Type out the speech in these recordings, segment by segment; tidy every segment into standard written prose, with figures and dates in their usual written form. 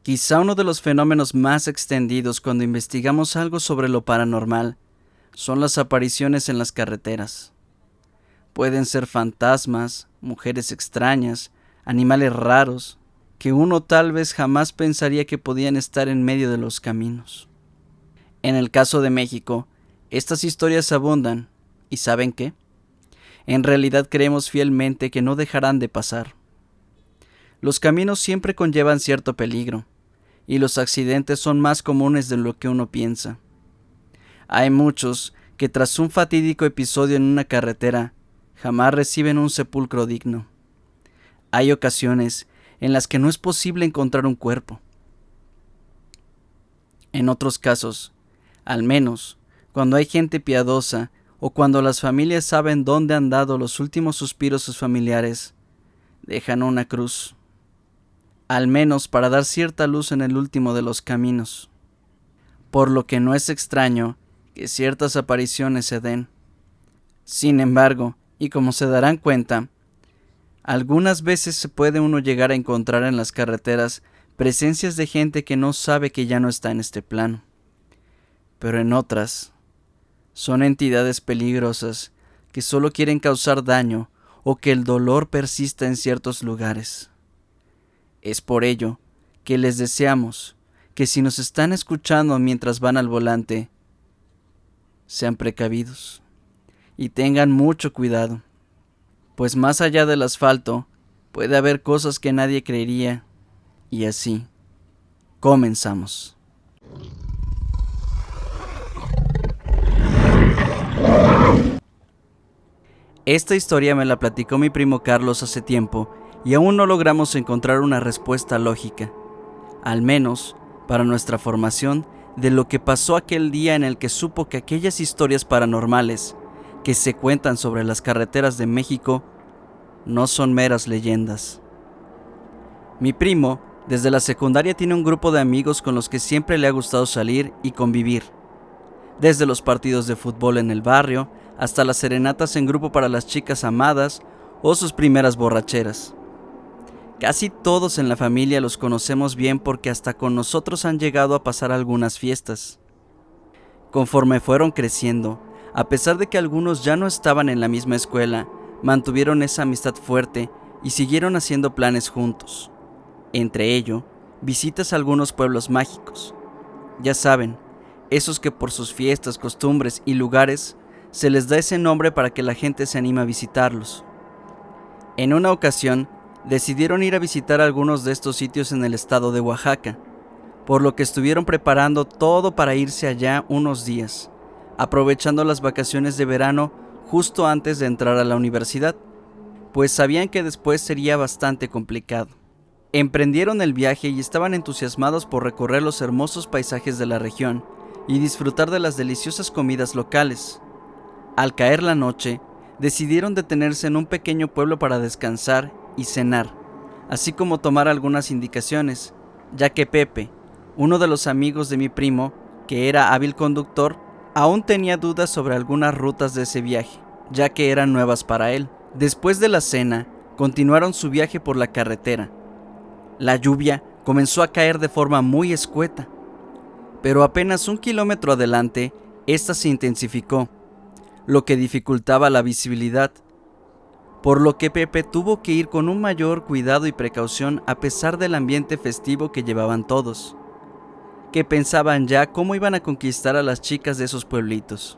Quizá uno de los fenómenos más extendidos cuando investigamos algo sobre lo paranormal son las apariciones en las carreteras. Pueden ser fantasmas, mujeres extrañas, animales raros, que uno tal vez jamás pensaría que podían estar en medio de los caminos. En el caso de México, estas historias abundan, ¿y saben qué? En realidad creemos fielmente que no dejarán de pasar. Los caminos siempre conllevan cierto peligro, y los accidentes son más comunes de lo que uno piensa. Hay muchos que tras un fatídico episodio en una carretera, jamás reciben un sepulcro digno. Hay ocasiones en las que no es posible encontrar un cuerpo. En otros casos, al menos cuando hay gente piadosa o cuando las familias saben dónde han dado los últimos suspiros sus familiares, dejan una cruz, al menos para dar cierta luz en el último de los caminos. Por lo que no es extraño que ciertas apariciones se den. Sin embargo, y como se darán cuenta, algunas veces se puede uno llegar a encontrar en las carreteras presencias de gente que no sabe que ya no está en este plano. Pero en otras, son entidades peligrosas que solo quieren causar daño o que el dolor persista en ciertos lugares. Es por ello que les deseamos que si nos están escuchando mientras van al volante, sean precavidos y tengan mucho cuidado, pues más allá del asfalto puede haber cosas que nadie creería. Y así, comenzamos. Esta historia me la platicó mi primo Carlos hace tiempo y aún no logramos encontrar una respuesta lógica, al menos para nuestra formación, de lo que pasó aquel día en el que supo que aquellas historias paranormales que se cuentan sobre las carreteras de México no son meras leyendas. Mi primo, desde la secundaria, tiene un grupo de amigos con los que siempre le ha gustado salir y convivir, desde los partidos de fútbol en el barrio hasta las serenatas en grupo para las chicas amadas o sus primeras borracheras. Casi todos en la familia los conocemos bien porque hasta con nosotros han llegado a pasar algunas fiestas. Conforme fueron creciendo, a pesar de que algunos ya no estaban en la misma escuela, mantuvieron esa amistad fuerte y siguieron haciendo planes juntos. Entre ello, visitas a algunos pueblos mágicos. Ya saben, esos que por sus fiestas, costumbres y lugares se les da ese nombre para que la gente se anime a visitarlos. En una ocasión, decidieron ir a visitar algunos de estos sitios en el estado de Oaxaca, por lo que estuvieron preparando todo para irse allá unos días, aprovechando las vacaciones de verano justo antes de entrar a la universidad, pues sabían que después sería bastante complicado. Emprendieron el viaje y estaban entusiasmados por recorrer los hermosos paisajes de la región y disfrutar de las deliciosas comidas locales. Al caer la noche, decidieron detenerse en un pequeño pueblo para descansar y cenar, así como tomar algunas indicaciones, ya que Pepe, uno de los amigos de mi primo, que era hábil conductor, aún tenía dudas sobre algunas rutas de ese viaje, ya que eran nuevas para él. Después de la cena, continuaron su viaje por la carretera. La lluvia comenzó a caer de forma muy escueta, pero apenas 1 kilómetro adelante, esta se intensificó, lo que dificultaba la visibilidad, por lo que Pepe tuvo que ir con un mayor cuidado y precaución a pesar del ambiente festivo que llevaban todos, que pensaban ya cómo iban a conquistar a las chicas de esos pueblitos.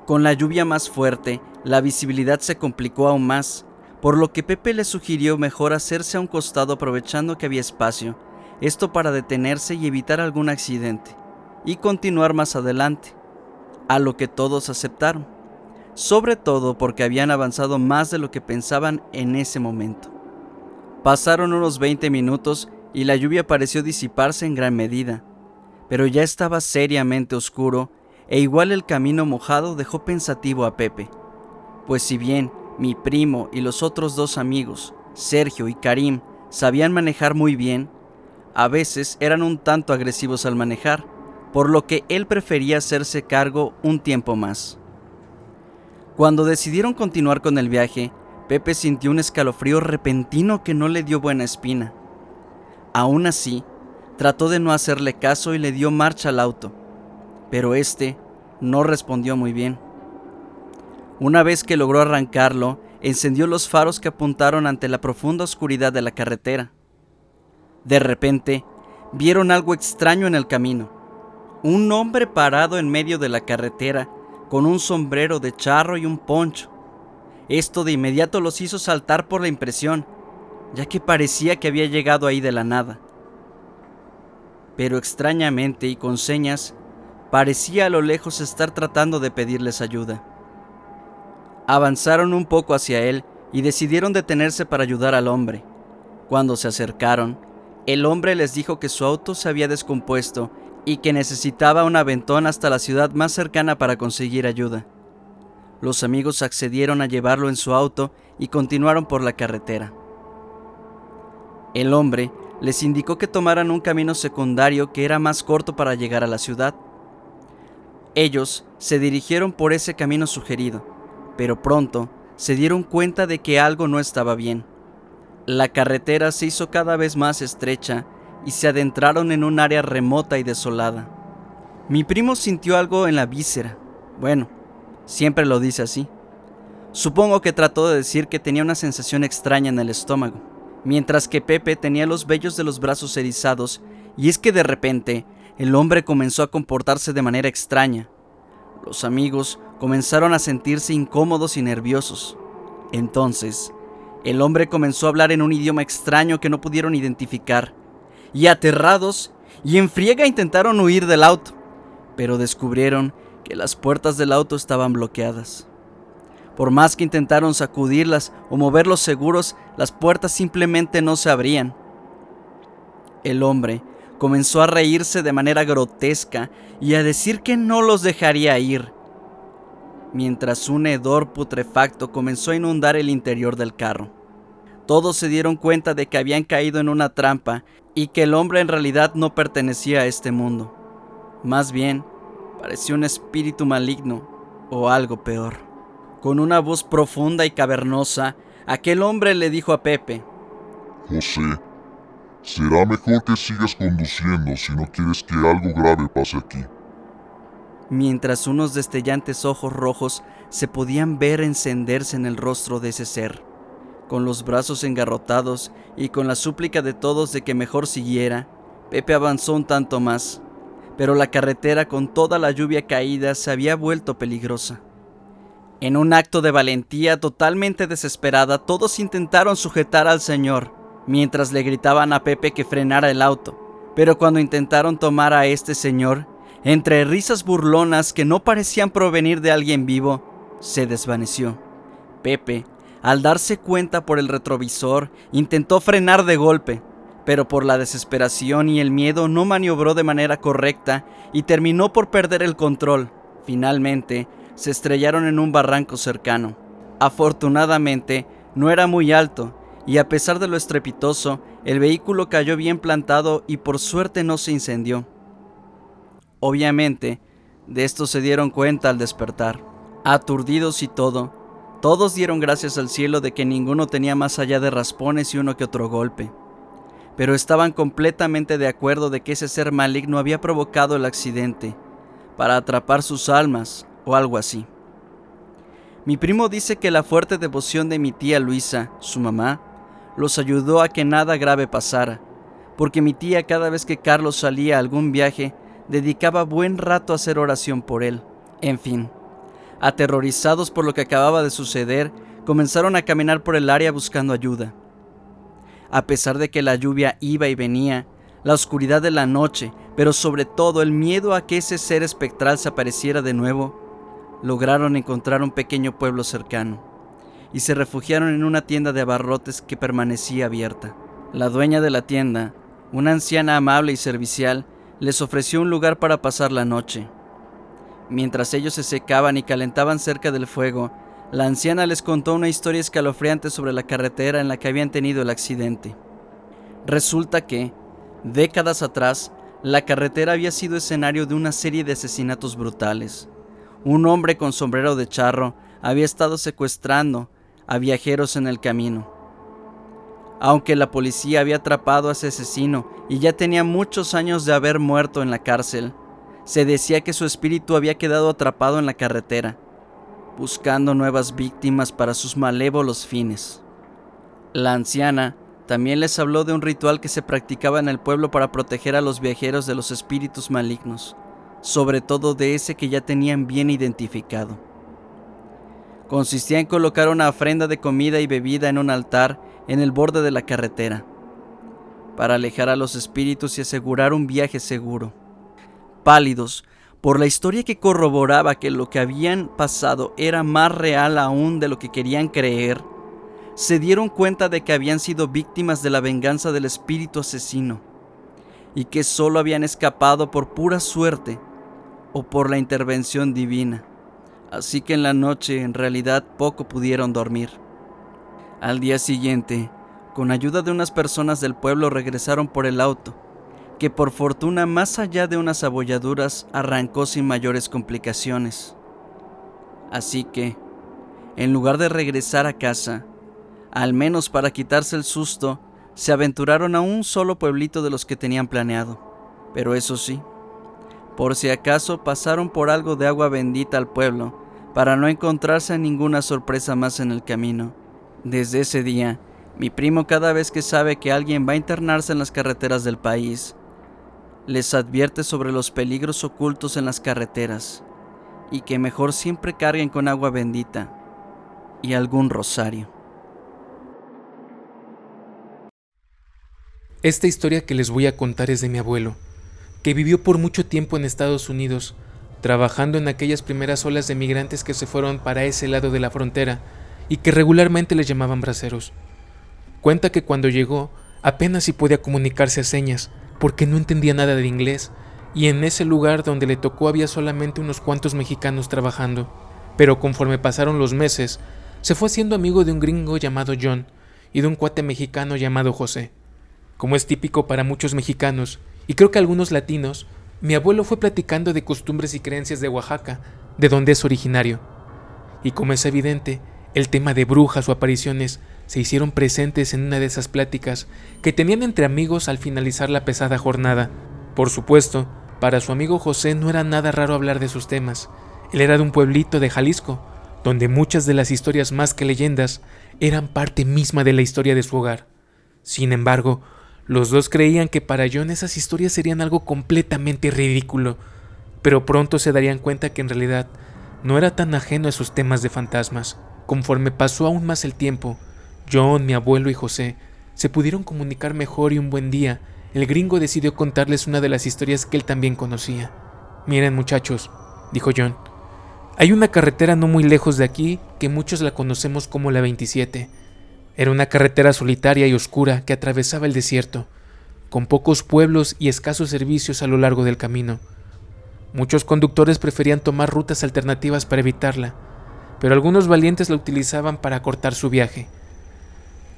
Con la lluvia más fuerte, la visibilidad se complicó aún más, por lo que Pepe le sugirió mejor hacerse a un costado aprovechando que había espacio, esto para detenerse y evitar algún accidente, y continuar más adelante, a lo que todos aceptaron. Sobre todo porque habían avanzado más de lo que pensaban en ese momento. Pasaron unos 20 minutos y la lluvia pareció disiparse en gran medida, pero ya estaba seriamente oscuro e igual el camino mojado dejó pensativo a Pepe, pues si bien mi primo y los otros 2 amigos, Sergio y Karim, sabían manejar muy bien, a veces eran un tanto agresivos al manejar, por lo que él prefería hacerse cargo un tiempo más. Cuando decidieron continuar con el viaje, Pepe sintió un escalofrío repentino que no le dio buena espina. Aún así, Trató de no hacerle caso y le dio marcha al auto, pero este no respondió muy bien. Una vez que logró arrancarlo, encendió los faros que apuntaron ante la profunda oscuridad de la carretera. De repente, vieron algo extraño en el camino. Un hombre parado en medio de la carretera, con un sombrero de charro y un poncho. Esto de inmediato los hizo saltar por la impresión, ya que parecía que había llegado ahí de la nada. Pero extrañamente y con señas, parecía a lo lejos estar tratando de pedirles ayuda. Avanzaron un poco hacia él y decidieron detenerse para ayudar al hombre. Cuando se acercaron, el hombre les dijo que su auto se había descompuesto y que necesitaba un aventón hasta la ciudad más cercana para conseguir ayuda. Los amigos accedieron a llevarlo en su auto y continuaron por la carretera. El hombre les indicó que tomaran un camino secundario que era más corto para llegar a la ciudad. Ellos se dirigieron por ese camino sugerido, pero pronto se dieron cuenta de que algo no estaba bien. La carretera se hizo cada vez más estrecha y se adentraron en un área remota y desolada. Mi primo sintió algo en la víscera. Bueno, siempre lo dice así. Supongo que trató de decir que tenía una sensación extraña en el estómago, mientras que Pepe tenía los vellos de los brazos erizados, y es que de repente el hombre comenzó a comportarse de manera extraña. Los amigos comenzaron a sentirse incómodos y nerviosos. Entonces, el hombre comenzó a hablar en un idioma extraño que no pudieron identificar, y aterrados y en friega intentaron huir del auto, pero descubrieron que las puertas del auto estaban bloqueadas. Por más que intentaron sacudirlas o moverlos seguros, las puertas simplemente no se abrían. El hombre comenzó a reírse de manera grotesca y a decir que no los dejaría ir, mientras un hedor putrefacto comenzó a inundar el interior del carro. Todos se dieron cuenta de que habían caído en una trampa y que el hombre en realidad no pertenecía a este mundo. Más bien, parecía un espíritu maligno o algo peor. Con una voz profunda y cavernosa, aquel hombre le dijo a Pepe: José, será mejor que sigas conduciendo si no quieres que algo grave pase aquí. Mientras unos destellantes ojos rojos se podían ver encenderse en el rostro de ese ser. Con los brazos engarrotados y con la súplica de todos de que mejor siguiera, Pepe avanzó un tanto más, pero la carretera con toda la lluvia caída se había vuelto peligrosa. En un acto de valentía totalmente desesperada, todos intentaron sujetar al señor, mientras le gritaban a Pepe que frenara el auto, pero cuando intentaron tomar a este señor, entre risas burlonas que no parecían provenir de alguien vivo, se desvaneció. Pepe, al darse cuenta por el retrovisor, intentó frenar de golpe, pero por la desesperación y el miedo no maniobró de manera correcta y terminó por perder el control. Finalmente, se estrellaron en un barranco cercano. Afortunadamente, no era muy alto, y a pesar de lo estrepitoso, el vehículo cayó bien plantado y por suerte no se incendió. Obviamente, de esto se dieron cuenta al despertar. Aturdidos y todo, todos dieron gracias al cielo de que ninguno tenía más allá de raspones y uno que otro golpe. Pero estaban completamente de acuerdo de que ese ser maligno había provocado el accidente, para atrapar sus almas o algo así. Mi primo dice que la fuerte devoción de mi tía Luisa, su mamá, los ayudó a que nada grave pasara, porque mi tía cada vez que Carlos salía a algún viaje, dedicaba buen rato a hacer oración por él. En fin, aterrorizados por lo que acababa de suceder, comenzaron a caminar por el área buscando ayuda. A pesar de que la lluvia iba y venía, la oscuridad de la noche, pero sobre todo el miedo a que ese ser espectral se apareciera de nuevo, lograron encontrar un pequeño pueblo cercano y se refugiaron en una tienda de abarrotes que permanecía abierta. La dueña de la tienda, una anciana amable y servicial, les ofreció un lugar para pasar la noche. Mientras ellos se secaban y calentaban cerca del fuego, la anciana les contó una historia escalofriante sobre la carretera en la que habían tenido el accidente. Resulta que, décadas atrás, la carretera había sido escenario de una serie de asesinatos brutales. Un hombre con sombrero de charro había estado secuestrando a viajeros en el camino. Aunque la policía había atrapado a ese asesino y ya tenía muchos años de haber muerto en la cárcel, se decía que su espíritu había quedado atrapado en la carretera, buscando nuevas víctimas para sus malévolos fines. La anciana también les habló de un ritual que se practicaba en el pueblo para proteger a los viajeros de los espíritus malignos, sobre todo de ese que ya tenían bien identificado. Consistía en colocar una ofrenda de comida y bebida en un altar en el borde de la carretera, para alejar a los espíritus y asegurar un viaje seguro. Pálidos por la historia que corroboraba que lo que habían pasado era más real aún de lo que querían creer, se dieron cuenta de que habían sido víctimas de la venganza del espíritu asesino y que solo habían escapado por pura suerte o por la intervención divina. Así que en la noche en realidad poco pudieron dormir. Al día siguiente, con ayuda de unas personas del pueblo, regresaron por el auto, que por fortuna, más allá de unas abolladuras, arrancó sin mayores complicaciones. Así que, en lugar de regresar a casa, al menos para quitarse el susto, se aventuraron a un solo pueblito de los que tenían planeado. Pero eso sí, por si acaso pasaron por algo de agua bendita al pueblo, para no encontrarse ninguna sorpresa más en el camino. Desde ese día, mi primo, cada vez que sabe que alguien va a internarse en las carreteras del país, les advierte sobre los peligros ocultos en las carreteras y que mejor siempre carguen con agua bendita y algún rosario. Esta historia que les voy a contar es de mi abuelo, que vivió por mucho tiempo en Estados Unidos, trabajando en aquellas primeras olas de migrantes que se fueron para ese lado de la frontera y que regularmente les llamaban braceros. Cuenta que cuando llegó apenas si podía comunicarse a señas porque no entendía nada de inglés, y en ese lugar donde le tocó había solamente unos cuantos mexicanos trabajando. Pero conforme pasaron los meses, se fue haciendo amigo de un gringo llamado John y de un cuate mexicano llamado José. Como es típico para muchos mexicanos, y creo que algunos latinos, mi abuelo fue platicando de costumbres y creencias de Oaxaca, de donde es originario. Y como es evidente, el tema de brujas o apariciones se hicieron presentes en una de esas pláticas que tenían entre amigos al finalizar la pesada jornada. Por supuesto, para su amigo José no era nada raro hablar de sus temas. Él era de un pueblito de Jalisco, donde muchas de las historias más que leyendas eran parte misma de la historia de su hogar. Sin embargo, los dos creían que para John esas historias serían algo completamente ridículo, pero pronto se darían cuenta que en realidad no era tan ajeno a esos temas de fantasmas. Conforme pasó aún más el tiempo, John, mi abuelo y José se pudieron comunicar mejor y un buen día, el gringo decidió contarles una de las historias que él también conocía. «Miren, muchachos», dijo John, «hay una carretera no muy lejos de aquí que muchos la conocemos como la 27. Era una carretera solitaria y oscura que atravesaba el desierto, con pocos pueblos y escasos servicios a lo largo del camino. Muchos conductores preferían tomar rutas alternativas para evitarla, pero algunos valientes la utilizaban para acortar su viaje.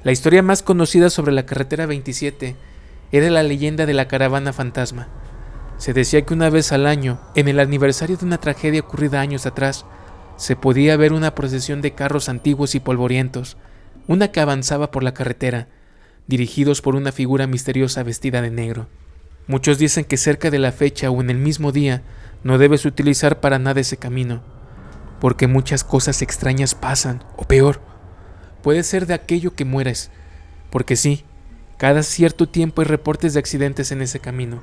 La historia más conocida sobre la carretera 27 era la leyenda de la caravana fantasma. Se decía que una vez al año, en el aniversario de una tragedia ocurrida años atrás, se podía ver una procesión de carros antiguos y polvorientos, una que avanzaba por la carretera, dirigidos por una figura misteriosa vestida de negro. Muchos dicen que cerca de la fecha o en el mismo día no debes utilizar para nada ese camino, porque muchas cosas extrañas pasan, o peor, puede ser de aquello que mueres, porque sí, cada cierto tiempo hay reportes de accidentes en ese camino,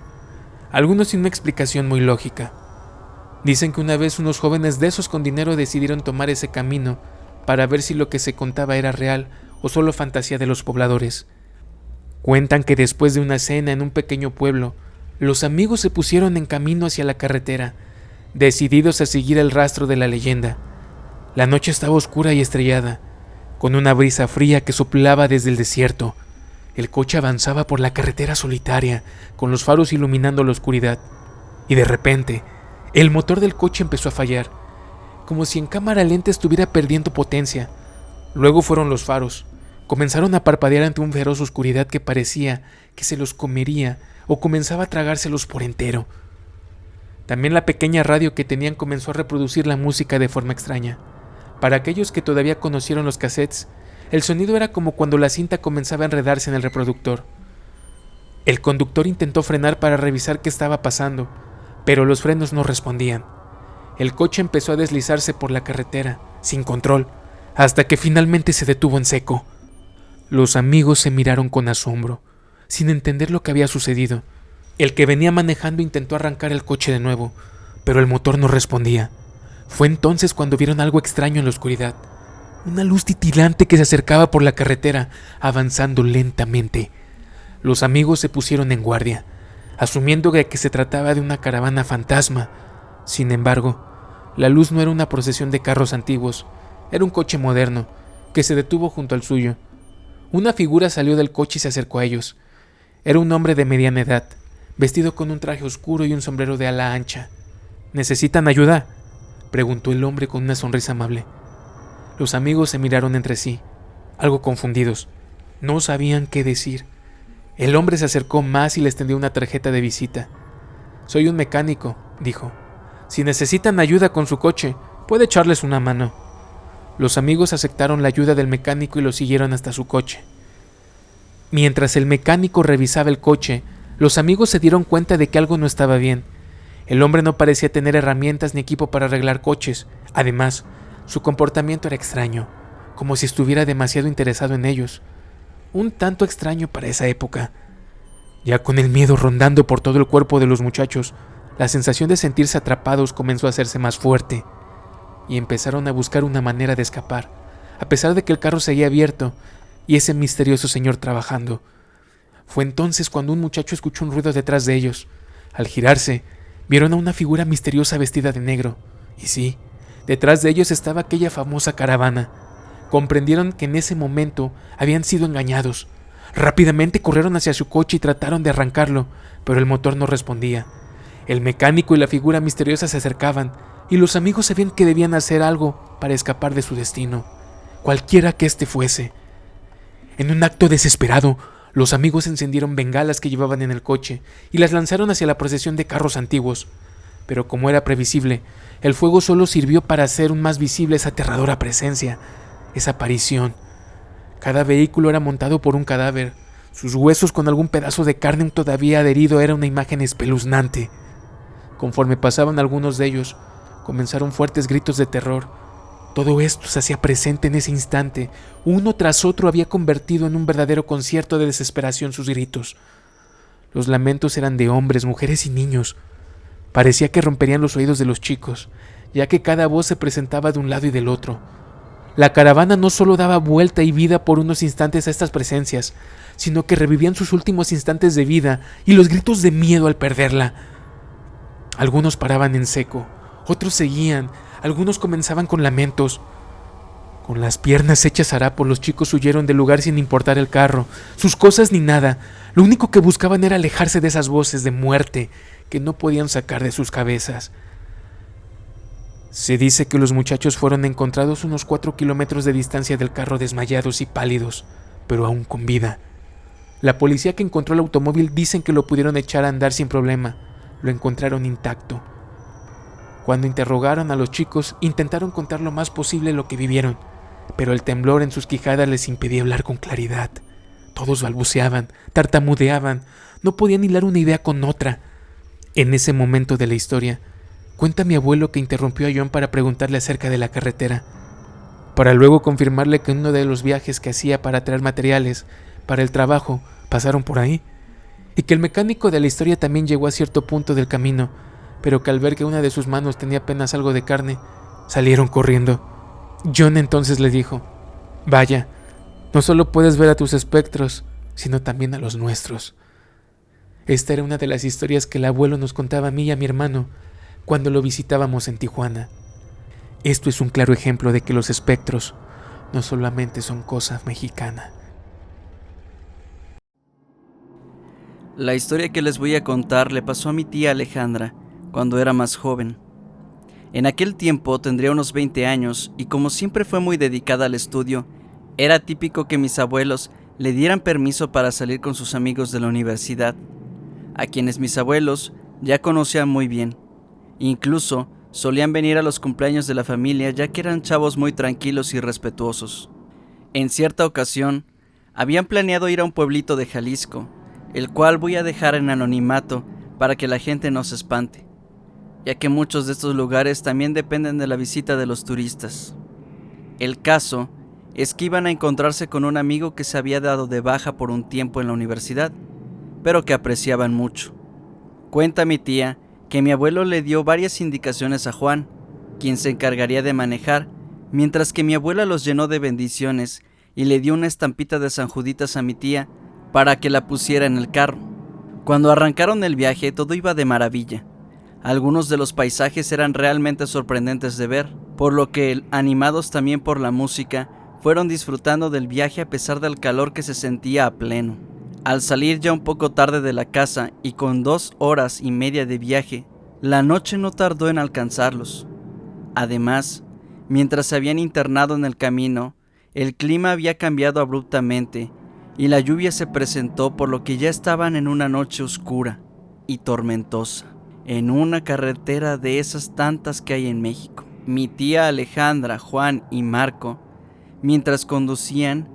algunos sin una explicación muy lógica. Dicen que una vez unos jóvenes de esos con dinero decidieron tomar ese camino para ver si lo que se contaba era real o solo fantasía de los pobladores. Cuentan que después de una cena en un pequeño pueblo, los amigos se pusieron en camino hacia la carretera, decididos a seguir el rastro de la leyenda. La noche estaba oscura y estrellada, con una brisa fría que soplaba desde el desierto. El coche avanzaba por la carretera solitaria, con los faros iluminando la oscuridad. Y de repente, el motor del coche empezó a fallar, como si en cámara lenta estuviera perdiendo potencia. Luego fueron los faros. Comenzaron a parpadear ante una feroz oscuridad que parecía que se los comería o comenzaba a tragárselos por entero. También la pequeña radio que tenían comenzó a reproducir la música de forma extraña. Para aquellos que todavía conocieron los cassettes, El sonido era como cuando la cinta comenzaba a enredarse en el reproductor. El conductor intentó frenar para revisar qué estaba pasando, pero los frenos no respondían. El coche empezó a deslizarse por la carretera, sin control, hasta que finalmente se detuvo en seco. Los amigos se miraron con asombro, sin entender lo que había sucedido. El que venía manejando intentó arrancar el coche de nuevo, pero el motor no respondía. Fue entonces cuando vieron algo extraño en la oscuridad. Una luz titilante que se acercaba por la carretera, avanzando lentamente. Los amigos se pusieron en guardia, asumiendo que se trataba de una caravana fantasma. Sin embargo, la luz no era una procesión de carros antiguos, era un coche moderno, que se detuvo junto al suyo. Una figura salió del coche y se acercó a ellos. Era un hombre de mediana edad, vestido con un traje oscuro y un sombrero de ala ancha. ¿Necesitan ayuda?, preguntó el hombre con una sonrisa amable. Los amigos se miraron entre sí, algo confundidos. No sabían qué decir. El hombre se acercó más y les tendió una tarjeta de visita. «Soy un mecánico», dijo. «Si necesitan ayuda con su coche, puede echarles una mano». Los amigos aceptaron la ayuda del mecánico y lo siguieron hasta su coche. Mientras el mecánico revisaba el coche, los amigos se dieron cuenta de que algo no estaba bien. El hombre no parecía tener herramientas ni equipo para arreglar coches. Además, su comportamiento era extraño, como si estuviera demasiado interesado en ellos. Un tanto extraño para esa época. Ya con el miedo rondando por todo el cuerpo de los muchachos, la sensación de sentirse atrapados comenzó a hacerse más fuerte, y empezaron a buscar una manera de escapar, a pesar de que el carro seguía abierto y ese misterioso señor trabajando. Fue entonces cuando un muchacho escuchó un ruido detrás de ellos. Al girarse, vieron a una figura misteriosa vestida de negro. Y sí, detrás de ellos estaba aquella famosa caravana. Comprendieron que en ese momento habían sido engañados. Rápidamente corrieron hacia su coche y trataron de arrancarlo, pero el motor no respondía. El mecánico y la figura misteriosa se acercaban, y los amigos sabían que debían hacer algo para escapar de su destino, cualquiera que éste fuese. En un acto desesperado, los amigos encendieron bengalas que llevaban en el coche y las lanzaron hacia la procesión de carros antiguos. Pero como era previsible, el fuego solo sirvió para hacer aún más visible esa aterradora presencia, esa aparición. Cada vehículo era montado por un cadáver. Sus huesos con algún pedazo de carne todavía adherido era una imagen espeluznante. Conforme pasaban algunos de ellos, comenzaron fuertes gritos de terror. Todo esto se hacía presente en ese instante. Uno tras otro había convertido en un verdadero concierto de desesperación sus gritos. Los lamentos eran de hombres, mujeres y niños. Parecía que romperían los oídos de los chicos, ya que cada voz se presentaba de un lado y del otro. La caravana no solo daba vuelta y vida por unos instantes a estas presencias, sino que revivían sus últimos instantes de vida y los gritos de miedo al perderla. Algunos paraban en seco, otros seguían, algunos comenzaban con lamentos. Con las piernas hechas harapos, los chicos huyeron del lugar sin importar el carro, sus cosas ni nada. Lo único que buscaban era alejarse de esas voces de muerte que no podían sacar de sus cabezas. Se dice que los muchachos fueron encontrados unos 4 kilómetros de distancia del carro, desmayados y pálidos, pero aún con vida. La policía que encontró el automóvil dicen que lo pudieron echar a andar sin problema. Lo encontraron intacto. Cuando interrogaron a los chicos, intentaron contar lo más posible lo que vivieron, pero el temblor en sus quijadas les impedía hablar con claridad. Todos balbuceaban, tartamudeaban, no podían hilar una idea con otra. En ese momento de la historia, cuenta mi abuelo que interrumpió a John para preguntarle acerca de la carretera, para luego confirmarle que en uno de los viajes que hacía para traer materiales para el trabajo pasaron por ahí, y que el mecánico de la historia también llegó a cierto punto del camino, pero que al ver que una de sus manos tenía apenas algo de carne, salieron corriendo. John entonces le dijo: «Vaya, no solo puedes ver a tus espectros, sino también a los nuestros». Esta era una de las historias que el abuelo nos contaba a mí y a mi hermano cuando lo visitábamos en Tijuana. Esto es un claro ejemplo de que los espectros no solamente son cosa mexicana. La historia que les voy a contar le pasó a mi tía Alejandra cuando era más joven. En aquel tiempo tendría unos 20 años y como siempre fue muy dedicada al estudio, era típico que mis abuelos le dieran permiso para salir con sus amigos de la universidad, a quienes mis abuelos ya conocían muy bien. Incluso solían venir a los cumpleaños de la familia, ya que eran chavos muy tranquilos y respetuosos. En cierta ocasión, habían planeado ir a un pueblito de Jalisco, el cual voy a dejar en anonimato para que la gente no se espante, ya que muchos de estos lugares también dependen de la visita de los turistas. El caso es que iban a encontrarse con un amigo que se había dado de baja por un tiempo en la universidad, pero que apreciaban mucho. Cuenta mi tía que mi abuelo le dio varias indicaciones a Juan, quien se encargaría de manejar, mientras que mi abuela los llenó de bendiciones y le dio una estampita de San Juditas a mi tía para que la pusiera en el carro. Cuando arrancaron el viaje, todo iba de maravilla. Algunos de los paisajes eran realmente sorprendentes de ver, por lo que, animados también por la música, fueron disfrutando del viaje a pesar del calor que se sentía a pleno. Al salir ya un poco tarde de la casa y con 2 horas y media de viaje, la noche no tardó en alcanzarlos. Además, mientras se habían internado en el camino, el clima había cambiado abruptamente y la lluvia se presentó, por lo que ya estaban en una noche oscura y tormentosa, en una carretera de esas tantas que hay en México. Mi tía Alejandra, Juan y Marco, mientras conducían,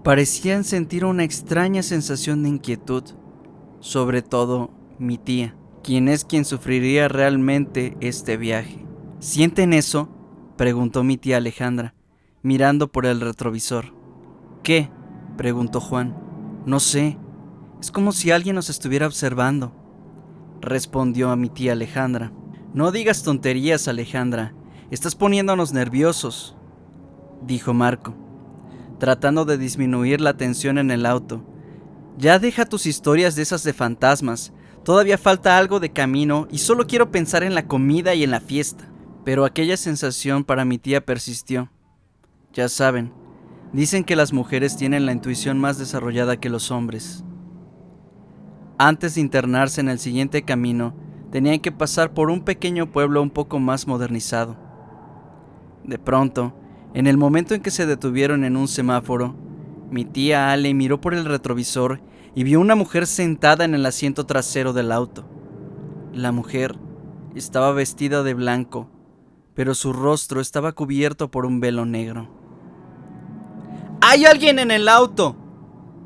parecían sentir una extraña sensación de inquietud, sobre todo mi tía, quien es quien sufriría realmente este viaje. ¿Sienten eso?, preguntó mi tía Alejandra, mirando por el retrovisor. ¿Qué?, preguntó Juan. No sé, es como si alguien nos estuviera observando, respondió a mi tía Alejandra. No digas tonterías, Alejandra, estás poniéndonos nerviosos, dijo Marco, tratando de disminuir la tensión en el auto. Ya deja tus historias de esas de fantasmas, todavía falta algo de camino y solo quiero pensar en la comida y en la fiesta. Pero aquella sensación para mi tía persistió. Ya saben, dicen que las mujeres tienen la intuición más desarrollada que los hombres. Antes de internarse en el siguiente camino, tenían que pasar por un pequeño pueblo un poco más modernizado. De pronto, en el momento en que se detuvieron en un semáforo, mi tía Ale miró por el retrovisor y vio una mujer sentada en el asiento trasero del auto. La mujer estaba vestida de blanco, pero su rostro estaba cubierto por un velo negro. ¡Hay alguien en el auto!,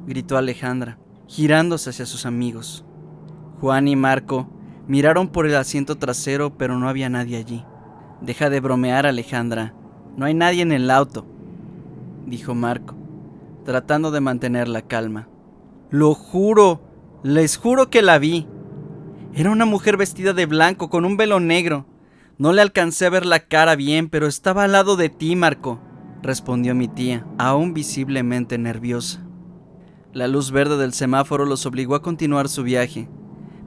gritó Alejandra, girándose hacia sus amigos. Juan y Marco miraron por el asiento trasero, pero no había nadie allí. Deja de bromear, Alejandra. No hay nadie en el auto, dijo Marco, tratando de mantener la calma. Lo juro, les juro que la vi. Era una mujer vestida de blanco con un velo negro. No le alcancé a ver la cara bien, pero estaba al lado de ti, Marco, respondió mi tía, aún visiblemente nerviosa. La luz verde del semáforo los obligó a continuar su viaje,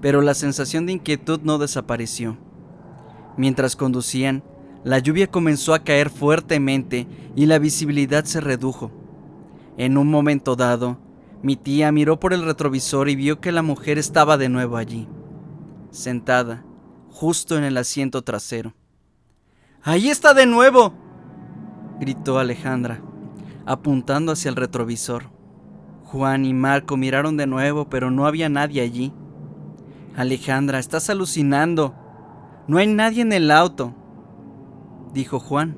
pero la sensación de inquietud no desapareció. Mientras conducían, la lluvia comenzó a caer fuertemente y la visibilidad se redujo. En un momento dado, mi tía miró por el retrovisor y vio que la mujer estaba de nuevo allí, sentada, justo en el asiento trasero. ¡Ahí está de nuevo!, gritó Alejandra, apuntando hacia el retrovisor. Juan y Marco miraron de nuevo, pero no había nadie allí. Alejandra, estás alucinando. No hay nadie en el auto, dijo Juan.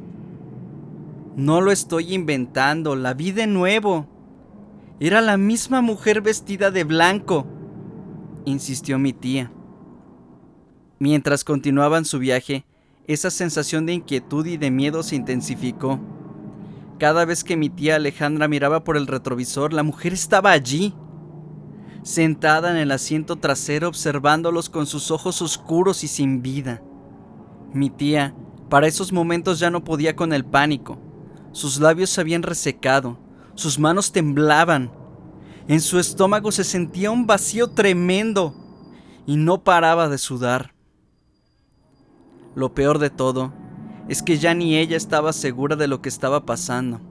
No lo estoy inventando, la vi de nuevo. Era la misma mujer vestida de blanco, insistió mi tía. Mientras continuaban su viaje, esa sensación de inquietud y de miedo se intensificó. Cada vez que mi tía Alejandra miraba por el retrovisor, la mujer estaba allí, sentada en el asiento trasero, observándolos con sus ojos oscuros y sin vida. Mi tía, para esos momentos, ya no podía con el pánico. Sus labios se habían resecado, sus manos temblaban. En su estómago se sentía un vacío tremendo y no paraba de sudar. Lo peor de todo es que ya ni ella estaba segura de lo que estaba pasando.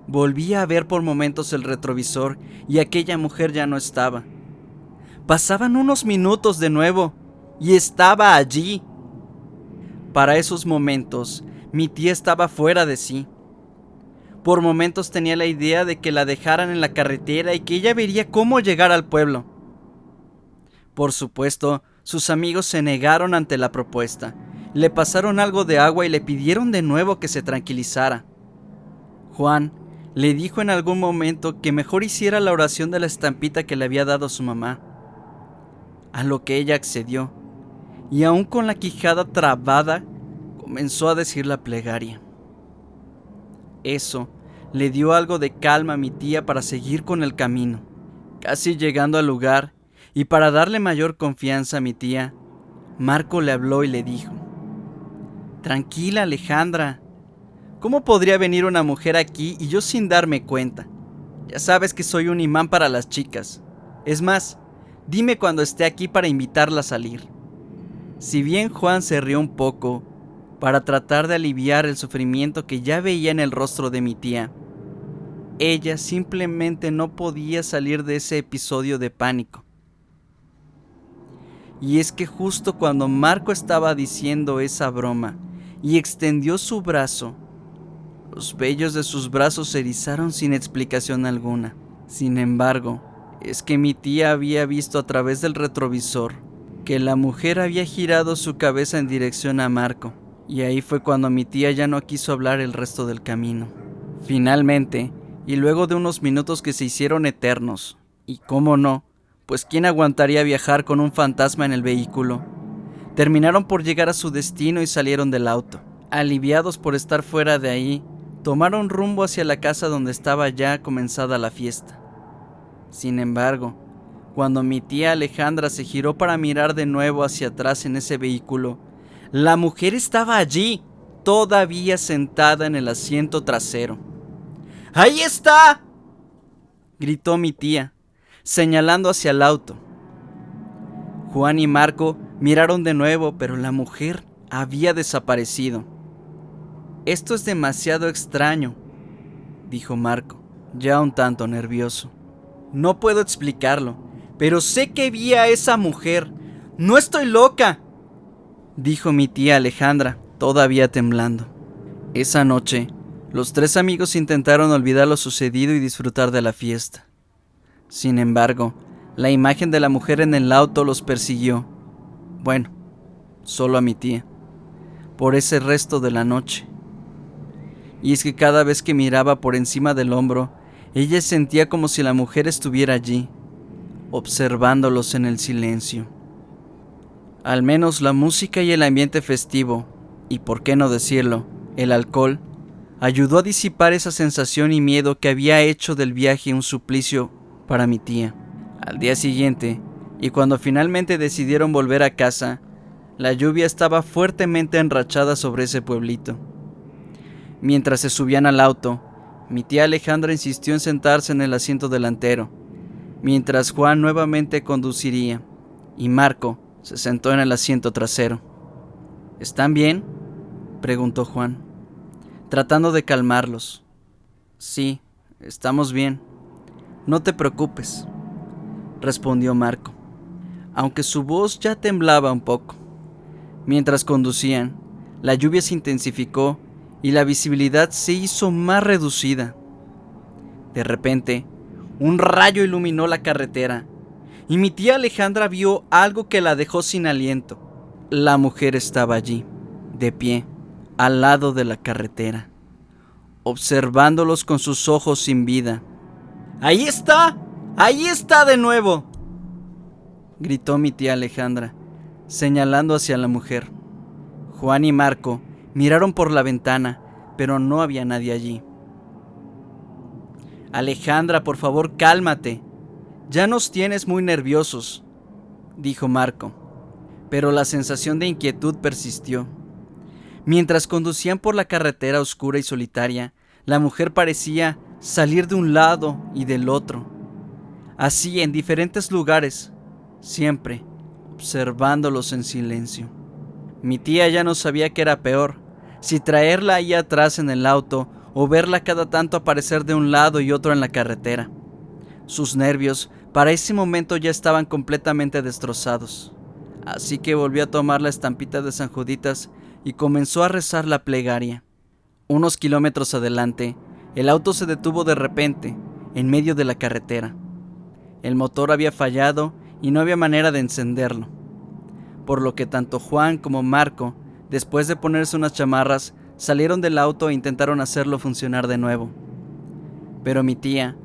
Volvía a ver por momentos el retrovisor y aquella mujer ya no estaba. Pasaban unos minutos de nuevo y estaba allí. Para esos momentos, mi tía estaba fuera de sí. Por momentos tenía la idea de que la dejaran en la carretera y que ella vería cómo llegar al pueblo. Por supuesto, sus amigos se negaron ante la propuesta. Le pasaron algo de agua y le pidieron de nuevo que se tranquilizara. Juan le dijo en algún momento que mejor hiciera la oración de la estampita que le había dado su mamá, a lo que ella accedió, y aún con la quijada trabada, comenzó a decir la plegaria. Eso le dio algo de calma a mi tía para seguir con el camino. Casi llegando al lugar, y para darle mayor confianza a mi tía, Marco le habló y le dijo: «Tranquila, Alejandra. ¿Cómo podría venir una mujer aquí y yo sin darme cuenta? Ya sabes que soy un imán para las chicas. Es más, dime cuando esté aquí para invitarla a salir». Si bien Juan se rió un poco para tratar de aliviar el sufrimiento que ya veía en el rostro de mi tía, ella simplemente no podía salir de ese episodio de pánico. Y es que justo cuando Marco estaba diciendo esa broma y extendió su brazo, los vellos de sus brazos se erizaron sin explicación alguna. Sin embargo, es que mi tía había visto a través del retrovisor que la mujer había girado su cabeza en dirección a Marco, y ahí fue cuando mi tía ya no quiso hablar el resto del camino. Finalmente, y luego de unos minutos que se hicieron eternos, y cómo no, pues ¿quién aguantaría viajar con un fantasma en el vehículo?, terminaron por llegar a su destino y salieron del auto. Aliviados por estar fuera de ahí, tomaron rumbo hacia la casa donde estaba ya comenzada la fiesta. Sin embargo, cuando mi tía Alejandra se giró para mirar de nuevo hacia atrás en ese vehículo, la mujer estaba allí, todavía sentada en el asiento trasero. ¡Ahí está!, gritó mi tía, señalando hacia el auto. Juan y Marco miraron de nuevo, pero la mujer había desaparecido. «Esto es demasiado extraño», dijo Marco, ya un tanto nervioso. «No puedo explicarlo, pero sé que vi a esa mujer. ¡No estoy loca!», dijo mi tía Alejandra, todavía temblando. Esa noche, los tres amigos intentaron olvidar lo sucedido y disfrutar de la fiesta. Sin embargo, la imagen de la mujer en el auto los persiguió. Bueno, solo a mi tía, por ese resto de la noche. Y es que cada vez que miraba por encima del hombro, ella sentía como si la mujer estuviera allí, observándolos en el silencio. Al menos la música y el ambiente festivo, y por qué no decirlo, el alcohol, ayudó a disipar esa sensación y miedo que había hecho del viaje un suplicio para mi tía. Al día siguiente, y cuando finalmente decidieron volver a casa, la lluvia estaba fuertemente enrachada sobre ese pueblito. Mientras se subían al auto, mi tía Alejandra insistió en sentarse en el asiento delantero, mientras Juan nuevamente conduciría, y Marco se sentó en el asiento trasero. «¿Están bien?», preguntó Juan, tratando de calmarlos. «Sí, estamos bien. No te preocupes», respondió Marco, aunque su voz ya temblaba un poco. Mientras conducían, la lluvia se intensificó y la visibilidad se hizo más reducida. De repente, un rayo iluminó la carretera y mi tía Alejandra vio algo que la dejó sin aliento. La mujer estaba allí, de pie, al lado de la carretera, observándolos con sus ojos sin vida. «¡Ahí está! ¡Ahí está de nuevo!», gritó mi tía Alejandra, señalando hacia la mujer. Juan y Marco miraron por la ventana, pero no había nadie allí. «Alejandra, por favor, cálmate. Ya nos tienes muy nerviosos», dijo Marco, pero la sensación de inquietud persistió. Mientras conducían por la carretera oscura y solitaria, la mujer parecía salir de un lado y del otro, así en diferentes lugares, siempre observándolos en silencio. Mi tía ya no sabía qué era peor, si traerla ahí atrás en el auto o verla cada tanto aparecer de un lado y otro en la carretera. Sus nervios para ese momento ya estaban completamente destrozados, así que volvió a tomar la estampita de San Juditas y comenzó a rezar la plegaria. Unos kilómetros adelante, el auto se detuvo de repente, en medio de la carretera. El motor había fallado y no había manera de encenderlo, por lo que tanto Juan como Marco, después de ponerse unas chamarras, salieron del auto e intentaron hacerlo funcionar de nuevo. Pero mi tía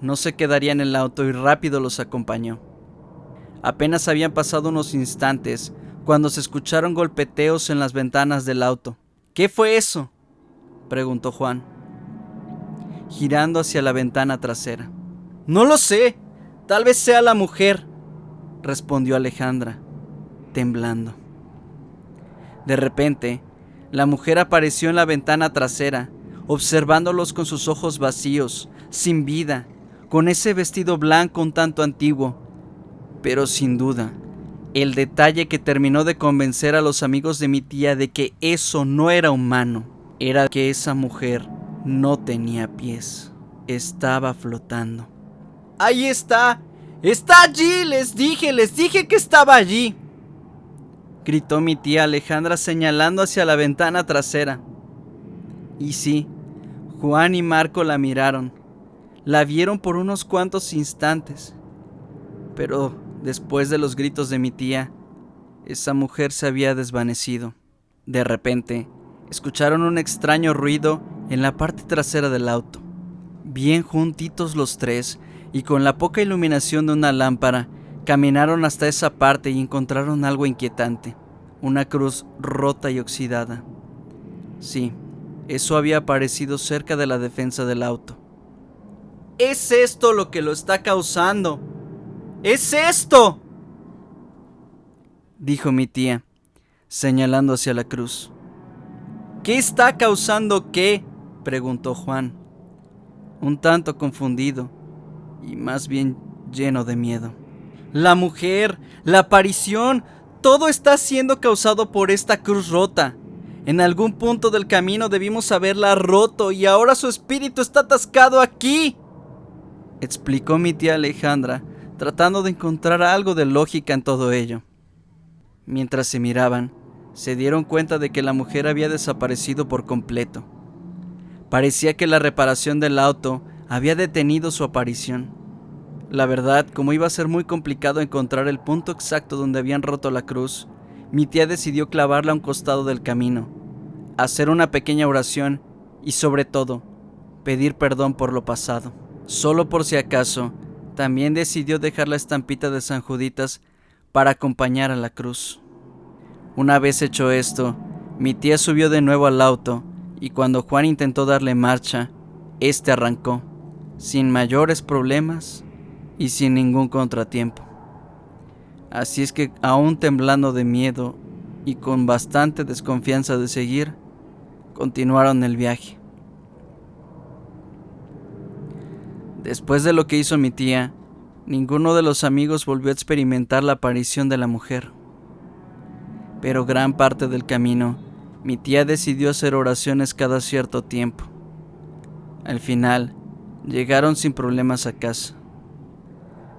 no se quedaría en el auto y rápido los acompañó. Apenas habían pasado unos instantes cuando se escucharon golpeteos en las ventanas del auto. ¿Qué fue eso?, preguntó Juan, girando hacia la ventana trasera. No lo sé, tal vez sea la mujer, respondió Alejandra, temblando. De repente, la mujer apareció en la ventana trasera, observándolos con sus ojos vacíos, sin vida, con ese vestido blanco un tanto antiguo. Pero sin duda, el detalle que terminó de convencer a los amigos de mi tía de que eso no era humano, era que esa mujer no tenía pies, estaba flotando. ¡Ahí está! ¡Está allí! Les dije que estaba allí, gritó mi tía Alejandra señalando hacia la ventana trasera. Y sí, Juan y Marco la miraron, la vieron por unos cuantos instantes, pero después de los gritos de mi tía, esa mujer se había desvanecido. De repente, escucharon un extraño ruido en la parte trasera del auto. Bien juntitos los tres, y con la poca iluminación de una lámpara, caminaron hasta esa parte y encontraron algo inquietante, una cruz rota y oxidada. Sí, eso había aparecido cerca de la defensa del auto. ¡Es esto lo que lo está causando! ¡Es esto!, dijo mi tía, señalando hacia la cruz. ¿Qué está causando qué?, preguntó Juan, un tanto confundido y más bien lleno de miedo. La mujer, la aparición, todo está siendo causado por esta cruz rota. En algún punto del camino debimos haberla roto y ahora su espíritu está atascado aquí, explicó mi tía Alejandra, tratando de encontrar algo de lógica en todo ello. Mientras se miraban, se dieron cuenta de que la mujer había desaparecido por completo. Parecía que la reparación del auto había detenido su aparición. La verdad, como iba a ser muy complicado encontrar el punto exacto donde habían roto la cruz, mi tía decidió clavarla a un costado del camino, hacer una pequeña oración y, sobre todo, pedir perdón por lo pasado. Solo por si acaso, también decidió dejar la estampita de San Juditas para acompañar a la cruz. Una vez hecho esto, mi tía subió de nuevo al auto y cuando Juan intentó darle marcha, este arrancó, sin mayores problemas y sin ningún contratiempo. Así es que, aún temblando de miedo y con bastante desconfianza de seguir, continuaron el viaje. Después de lo que hizo mi tía, ninguno de los amigos volvió a experimentar la aparición de la mujer. Pero gran parte del camino, mi tía decidió hacer oraciones cada cierto tiempo. Al final, llegaron sin problemas a casa,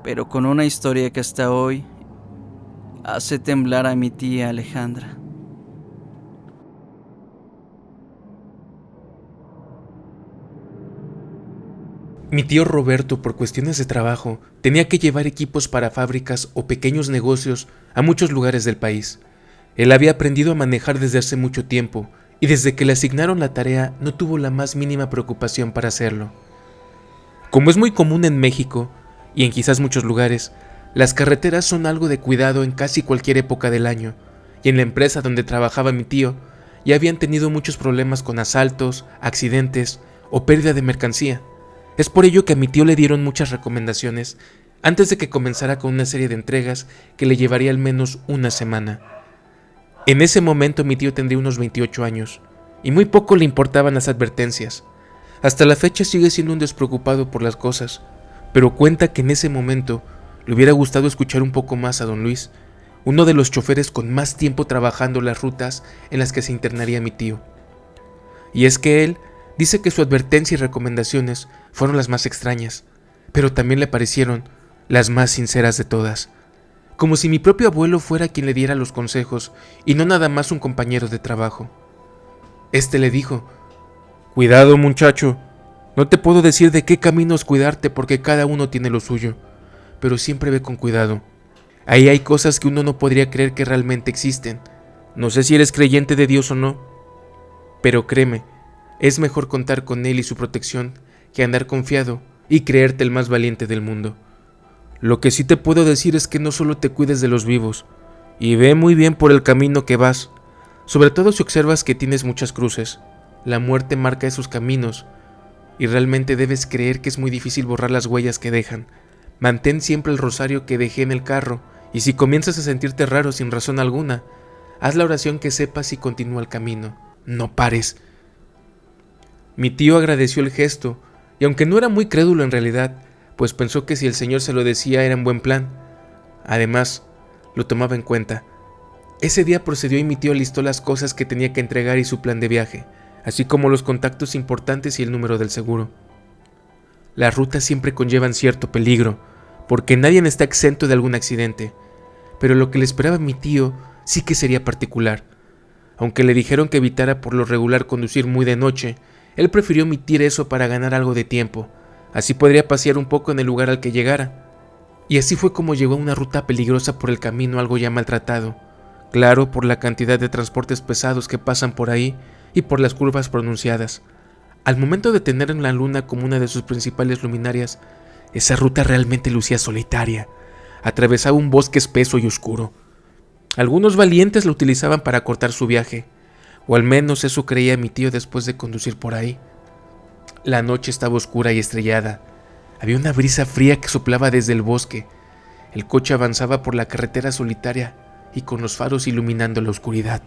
pero con una historia que hasta hoy hace temblar a mi tía Alejandra. Mi tío Roberto, por cuestiones de trabajo, tenía que llevar equipos para fábricas o pequeños negocios a muchos lugares del país. Él había aprendido a manejar desde hace mucho tiempo y desde que le asignaron la tarea no tuvo la más mínima preocupación para hacerlo. Como es muy común en México y en quizás muchos lugares, las carreteras son algo de cuidado en casi cualquier época del año, y en la empresa donde trabajaba mi tío ya habían tenido muchos problemas con asaltos, accidentes o pérdida de mercancía. Es por ello que a mi tío le dieron muchas recomendaciones antes de que comenzara con una serie de entregas que le llevaría al menos una semana. En ese momento mi tío tendría unos 28 años, y muy poco le importaban las advertencias. Hasta la fecha sigue siendo un despreocupado por las cosas, pero cuenta que en ese momento le hubiera gustado escuchar un poco más a don Luis, uno de los choferes con más tiempo trabajando las rutas en las que se internaría mi tío. Y es que él dice que su advertencia y recomendaciones fueron las más extrañas, pero también le parecieron las más sinceras de todas. Como si mi propio abuelo fuera quien le diera los consejos y no nada más un compañero de trabajo. Este le dijo: «Cuidado, muchacho, no te puedo decir de qué caminos cuidarte porque cada uno tiene lo suyo, pero siempre ve con cuidado. Ahí hay cosas que uno no podría creer que realmente existen. No sé si eres creyente de Dios o no, pero créeme, es mejor contar con Él y su protección que andar confiado y creerte el más valiente del mundo. Lo que sí te puedo decir es que no solo te cuides de los vivos, y ve muy bien por el camino que vas, sobre todo si observas que tienes muchas cruces. La muerte marca esos caminos, y realmente debes creer que es muy difícil borrar las huellas que dejan. Mantén siempre el rosario que dejé en el carro, y si comienzas a sentirte raro sin razón alguna, haz la oración que sepas y continúa el camino. No pares. Mi tío agradeció el gesto, y aunque no era muy crédulo en realidad, pues pensó que si el señor se lo decía era en buen plan. Además, lo tomaba en cuenta. Ese día procedió y mi tío listó las cosas que tenía que entregar y su plan de viaje, así como los contactos importantes y el número del seguro. Las rutas siempre conllevan cierto peligro, porque nadie está exento de algún accidente, pero lo que le esperaba a mi tío sí que sería particular. Aunque le dijeron que evitara por lo regular conducir muy de noche, él prefirió omitir eso para ganar algo de tiempo. Así podría pasear un poco en el lugar al que llegara. Y así fue como llegó a una ruta peligrosa por el camino algo ya maltratado. Claro, por la cantidad de transportes pesados que pasan por ahí y por las curvas pronunciadas. Al momento de tener en la luna como una de sus principales luminarias, esa ruta realmente lucía solitaria. Atravesaba un bosque espeso y oscuro. Algunos valientes lo utilizaban para cortar su viaje, o al menos eso creía mi tío después de conducir por ahí. La noche estaba oscura y estrellada. Había una brisa fría que soplaba desde el bosque. El coche avanzaba por la carretera solitaria y con los faros iluminando la oscuridad.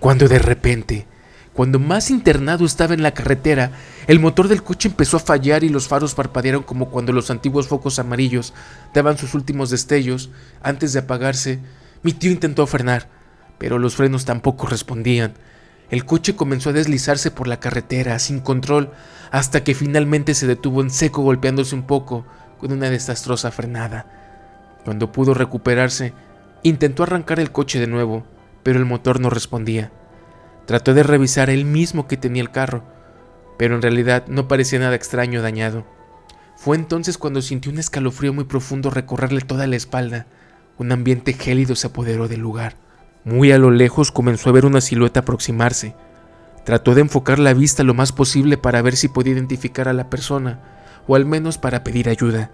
Cuando de repente, cuando más internado estaba en la carretera, el motor del coche empezó a fallar y los faros parpadearon como cuando los antiguos focos amarillos daban sus últimos destellos. Antes de apagarse, mi tío intentó frenar, pero los frenos tampoco respondían. El coche comenzó a deslizarse por la carretera, sin control, hasta que finalmente se detuvo en seco golpeándose un poco con una desastrosa frenada. Cuando pudo recuperarse, intentó arrancar el coche de nuevo, pero el motor no respondía. Trató de revisar él mismo que tenía el carro, pero en realidad no parecía nada extraño o dañado. Fue entonces cuando sintió un escalofrío muy profundo recorrerle toda la espalda. Un ambiente gélido se apoderó del lugar. Muy a lo lejos comenzó a ver una silueta aproximarse. Trató de enfocar la vista lo más posible para ver si podía identificar a la persona, o al menos para pedir ayuda,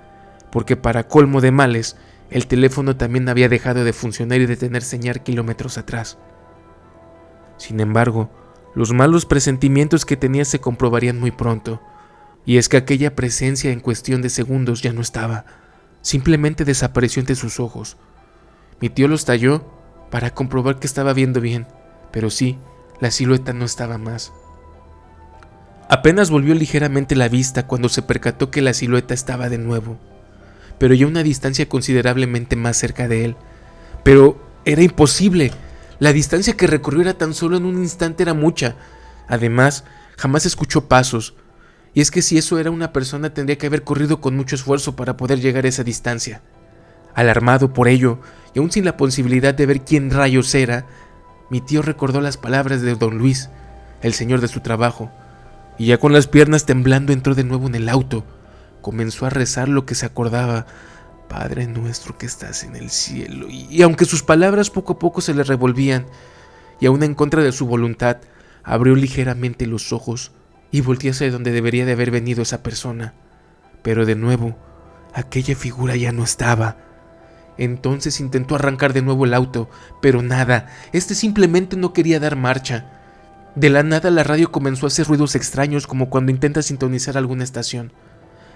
porque para colmo de males, el teléfono también había dejado de funcionar y de tener señal kilómetros atrás. Sin embargo, los malos presentimientos que tenía se comprobarían muy pronto, y es que aquella presencia en cuestión de segundos ya no estaba, simplemente desapareció ante sus ojos. Mi tío los talló para comprobar que estaba viendo bien, pero sí, la silueta no estaba más. Apenas volvió ligeramente la vista cuando se percató que la silueta estaba de nuevo, pero ya a una distancia considerablemente más cerca de él. Pero era imposible. La distancia que recorrió era tan solo en un instante era mucha. Además, jamás escuchó pasos. Y es que si eso era una persona tendría que haber corrido con mucho esfuerzo para poder llegar a esa distancia. Alarmado por ello, y aún sin la posibilidad de ver quién rayos era, mi tío recordó las palabras de don Luis, el señor de su trabajo, y ya con las piernas temblando entró de nuevo en el auto. Comenzó a rezar lo que se acordaba: Padre nuestro que estás en el cielo, y aunque sus palabras poco a poco se le revolvían, y aún en contra de su voluntad, abrió ligeramente los ojos y volteó hacia donde debería de haber venido esa persona. Pero de nuevo, aquella figura ya no estaba. Entonces intentó arrancar de nuevo el auto, pero nada, simplemente no quería dar marcha. De la nada la radio comenzó a hacer ruidos extraños como cuando intenta sintonizar alguna estación,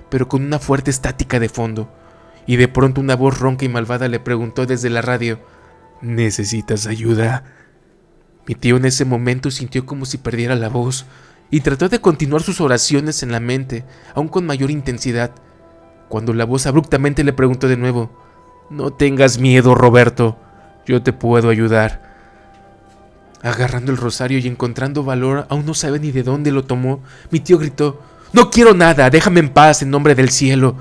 pero con una fuerte estática de fondo, y de pronto una voz ronca y malvada le preguntó desde la radio: ¿necesitas ayuda? Mi tío en ese momento sintió como si perdiera la voz, y trató de continuar sus oraciones en la mente, aún con mayor intensidad, cuando la voz abruptamente le preguntó de nuevo: no tengas miedo, Roberto, yo te puedo ayudar. Agarrando el rosario y encontrando valor, aún no sabe ni de dónde lo tomó, mi tío gritó: no quiero nada, déjame en paz en nombre del cielo.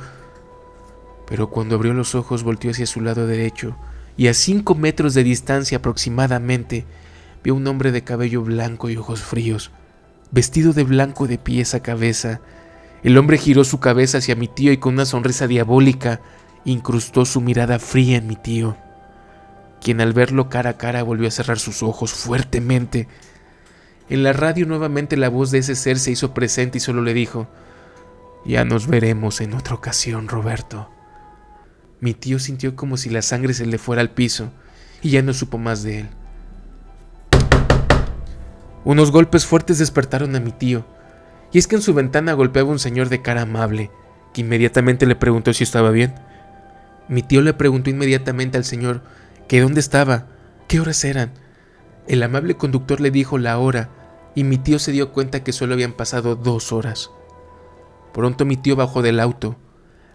Pero cuando abrió los ojos volteó hacia su lado derecho, y a 5 metros de distancia aproximadamente, vio un hombre de cabello blanco y ojos fríos, vestido de blanco de pies a cabeza. El hombre giró su cabeza hacia mi tío y con una sonrisa diabólica incrustó su mirada fría en mi tío, quien al verlo cara a cara volvió a cerrar sus ojos fuertemente. En la radio nuevamente la voz de ese ser se hizo presente y solo le dijo: Ya nos veremos en otra ocasión, Roberto. Mi tío sintió como si la sangre se le fuera al piso y ya no supo más de él. Unos golpes fuertes despertaron a mi tío, y es que en su ventana golpeaba un señor de cara amable, que inmediatamente le preguntó si estaba bien. Mi tío le preguntó inmediatamente al señor que dónde estaba, qué horas eran. El amable conductor le dijo la hora, y mi tío se dio cuenta que solo habían pasado 2 horas. Pronto mi tío bajó del auto,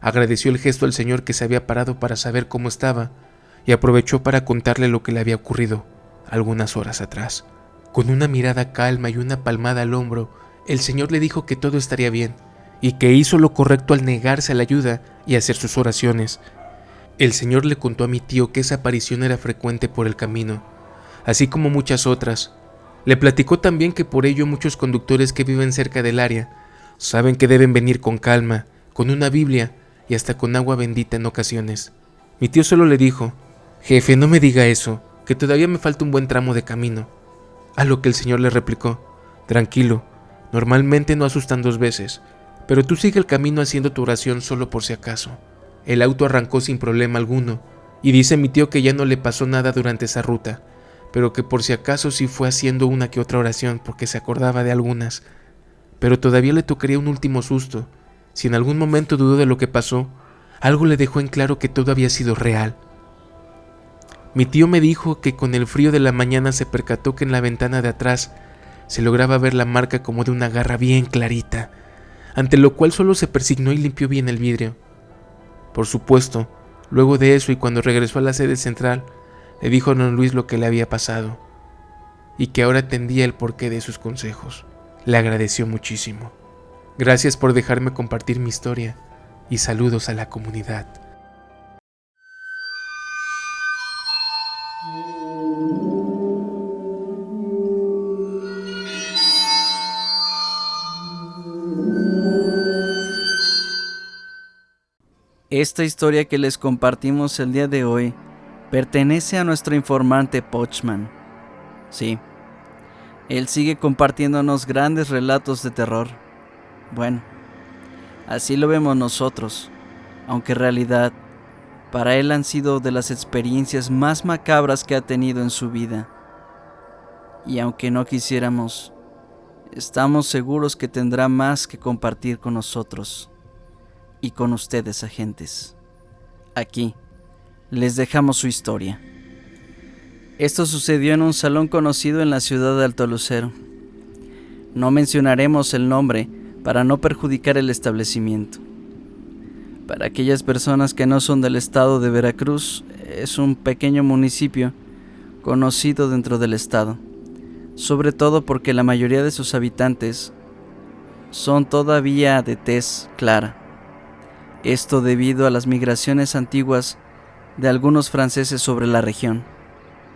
agradeció el gesto al señor que se había parado para saber cómo estaba, y aprovechó para contarle lo que le había ocurrido algunas horas atrás. Con una mirada calma y una palmada al hombro, el señor le dijo que todo estaría bien, y que hizo lo correcto al negarse a la ayuda y hacer sus oraciones. El señor le contó a mi tío que esa aparición era frecuente por el camino, así como muchas otras. Le platicó también que por ello muchos conductores que viven cerca del área saben que deben venir con calma, con una Biblia y hasta con agua bendita en ocasiones. Mi tío solo le dijo: «Jefe, no me diga eso, que todavía me falta un buen tramo de camino». A lo que el señor le replicó: «Tranquilo, normalmente no asustan 2 veces, pero tú sigue el camino haciendo tu oración solo por si acaso». El auto arrancó sin problema alguno, y dice mi tío que ya no le pasó nada durante esa ruta, pero que por si acaso sí fue haciendo una que otra oración porque se acordaba de algunas. Pero todavía le tocaría un último susto. Si en algún momento dudó de lo que pasó, algo le dejó en claro que todo había sido real. Mi tío me dijo que con el frío de la mañana se percató que en la ventana de atrás se lograba ver la marca como de una garra bien clarita, ante lo cual solo se persignó y limpió bien el vidrio. Por supuesto, luego de eso y cuando regresó a la sede central, le dijo a don Luis lo que le había pasado, y que ahora entendía el porqué de sus consejos. Le agradeció muchísimo. Gracias por dejarme compartir mi historia, y saludos a la comunidad. Esta historia que les compartimos el día de hoy pertenece a nuestro informante Pochman. Sí, él sigue compartiéndonos grandes relatos de terror. Bueno, así lo vemos nosotros, aunque en realidad para él han sido de las experiencias más macabras que ha tenido en su vida. Y aunque no quisiéramos, estamos seguros que tendrá más que compartir con nosotros. Y con ustedes, agentes. Aquí les dejamos su historia. Esto sucedió en un salón conocido en la ciudad de Alto Lucero. No mencionaremos el nombre para no perjudicar el establecimiento. Para aquellas personas que no son del estado de Veracruz, es un pequeño municipio conocido dentro del estado, sobre todo porque la mayoría de sus habitantes son todavía de tez clara. Esto debido a las migraciones antiguas de algunos franceses sobre la región.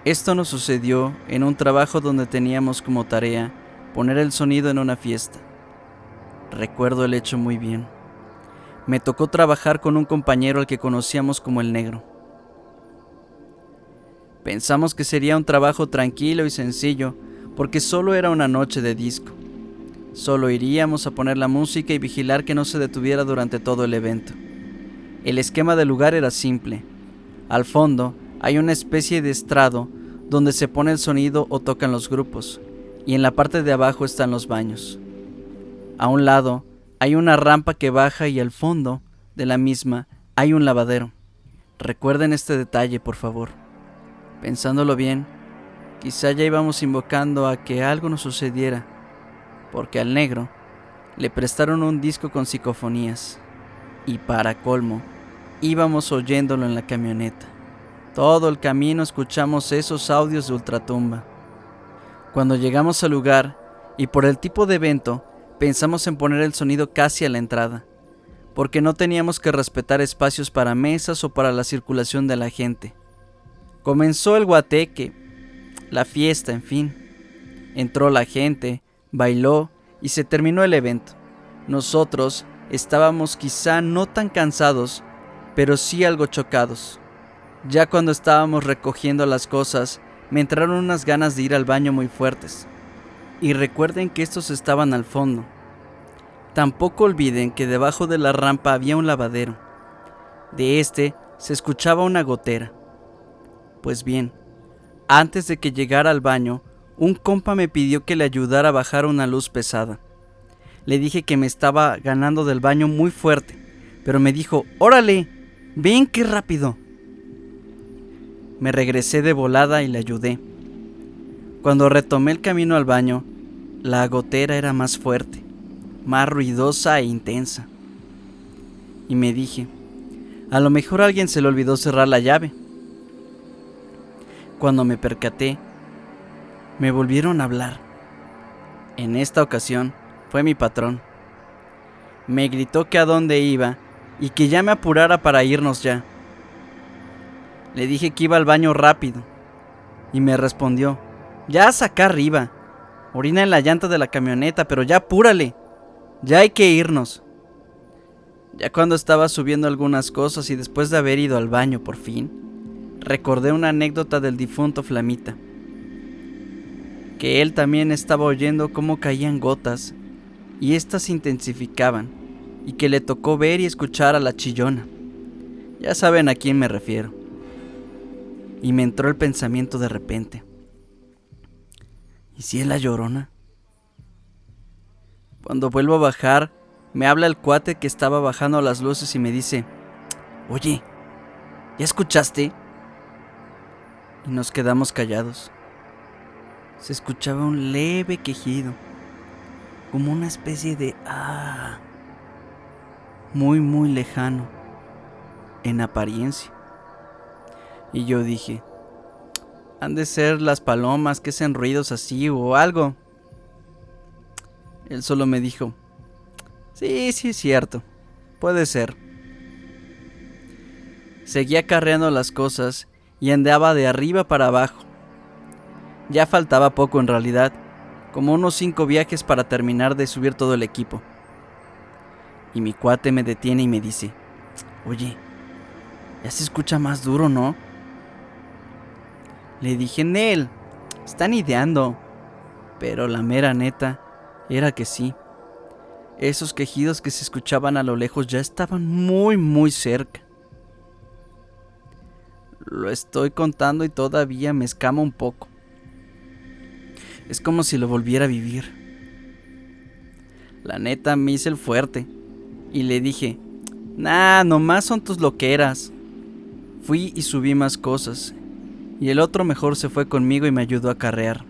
Esto nos sucedió en un trabajo donde teníamos como tarea poner el sonido en una fiesta. Recuerdo el hecho muy bien. Me tocó trabajar con un compañero al que conocíamos como el Negro. Pensamos que sería un trabajo tranquilo y sencillo porque solo era una noche de disco. Solo iríamos a poner la música y vigilar que no se detuviera durante todo el evento. El esquema del lugar era simple. Al fondo hay una especie de estrado donde se pone el sonido o tocan los grupos, y en la parte de abajo están los baños. A un lado hay una rampa que baja y al fondo de la misma hay un lavadero. Recuerden este detalle, por favor. Pensándolo bien, quizá ya íbamos invocando a que algo nos sucediera, porque al Negro le prestaron un disco con psicofonías, y para colmo, íbamos oyéndolo en la camioneta. Todo el camino escuchamos esos audios de ultratumba. Cuando llegamos al lugar, y por el tipo de evento, pensamos en poner el sonido casi a la entrada, porque no teníamos que respetar espacios para mesas o para la circulación de la gente. Comenzó el guateque, la fiesta, en fin. Entró la gente, bailó y se terminó el evento. Nosotros estábamos quizá no tan cansados, pero sí algo chocados. Ya cuando estábamos recogiendo las cosas, me entraron unas ganas de ir al baño muy fuertes. Y recuerden que estos estaban al fondo. Tampoco olviden que debajo de la rampa había un lavadero. De este se escuchaba una gotera. Pues bien, antes de que llegara al baño, un compa me pidió que le ayudara a bajar una luz pesada. Le dije que me estaba ganando del baño muy fuerte, pero me dijo, ¡órale! ¡Ven qué rápido! Me regresé de volada y le ayudé. Cuando retomé el camino al baño, la gotera era más fuerte, más ruidosa e intensa. Y me dije, a lo mejor a alguien se le olvidó cerrar la llave. Cuando me percaté, me volvieron a hablar. En esta ocasión fue mi patrón. Me gritó que a dónde iba y que ya me apurara para irnos ya. Le dije que iba al baño rápido y me respondió, ya acá arriba, orina en la llanta de la camioneta, pero ya apúrale, ya hay que irnos. Ya cuando estaba subiendo algunas cosas y después de haber ido al baño por fin, recordé una anécdota del difunto Flamita, que él también estaba oyendo cómo caían gotas y éstas se intensificaban y que le tocó ver y escuchar a la Chillona. Ya saben a quién me refiero. Y me entró el pensamiento de repente, ¿y si es la Llorona? Cuando vuelvo a bajar, me habla el cuate que estaba bajando las luces y me dice, oye, ¿ya escuchaste? Y nos quedamos callados. Se escuchaba un leve quejido, como una especie de muy muy lejano en apariencia. Y yo dije, han de ser las palomas que hacen ruidos así o algo. Él solo me dijo, sí, es cierto, puede ser. Seguía carreando las cosas y andaba de arriba para abajo. Ya faltaba poco en realidad, como unos 5 viajes para terminar de subir todo el equipo. Y mi cuate me detiene y me dice, oye, ya se escucha más duro, ¿no? Le dije, Nel, están ideando. Pero la mera neta era que sí. Esos quejidos que se escuchaban a lo lejos ya estaban muy muy cerca. Lo estoy contando y todavía me escama un poco. Es como si lo volviera a vivir. La neta me hice el fuerte y le dije, nah, nomás son tus loqueras. Fui y subí más cosas y el otro mejor se fue conmigo y me ayudó a carrear.